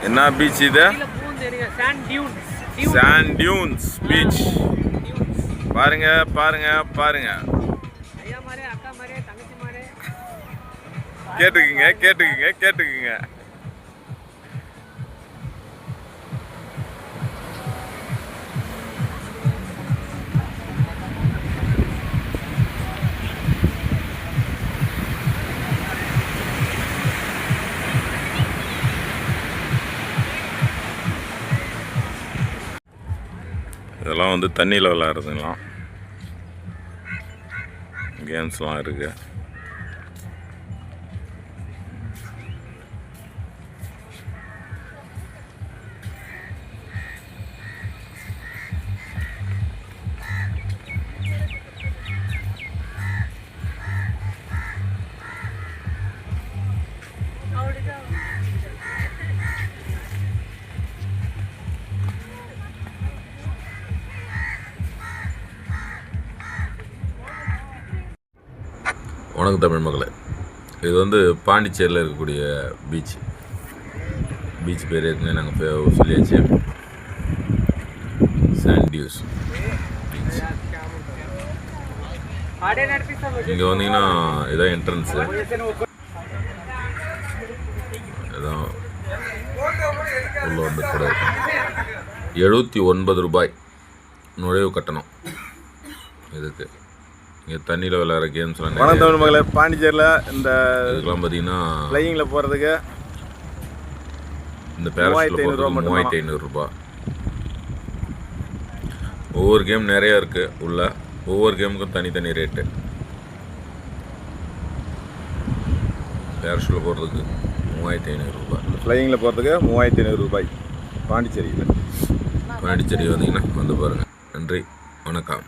என்ன பீச் இது? Sand dunes beach. பாருங்க பாருங்க பாருங்க. கேட்டுக்குங்க கேட்டுக்குங்க கேட்டுக்குங்க. இதெல்லாம் வந்து தண்ணியில் விளையாடுறதுங்களாம், கேம்ஸ்லாம் இருக்குது. வணக்கம் தமிழ் மக்களை. இது வந்து பாண்டிச்சேரியில் இருக்கக்கூடிய பீச். பீச் பேர் ஏற்கனவே நாங்கள் சொல்லியாச்சு, சாண்ட் டியூஸ் பீச். இங்கே வந்தீங்கன்னா இதான் என்ட்ரன்ஸு. இதான் உள்ள வந்து கூட 79 ரூபாய் நுழைவு கட்டணம் இதுக்கு. இங்கே தண்ணியில் விளையாடுற கேம்ஸ்லாம். வணக்கம் தமிழ் மக்களை. பாண்டிச்சேரியில் இந்த இதுக்கெல்லாம் பார்த்தீங்கன்னா ஃப்ளையிங்கில் போகிறதுக்கு இந்த பேரஷூட்டில் போகிறதுக்கு 3500 ரூபா. ஒவ்வொரு கேம் நிறையா இருக்குது உள்ள. ஒவ்வொரு கேமுக்கும் தனித்தனி ரேட்டு. பேரஷூட்டில் போகிறதுக்கு 3500 ரூபாய். ஃப்ளையிங்கில் போகிறதுக்கு 3500 ரூபாய் பாண்டிச்சேரியில். பாண்டிச்சேரி வந்தீங்கன்னா வந்து பாருங்கள். நன்றி, வணக்கம்.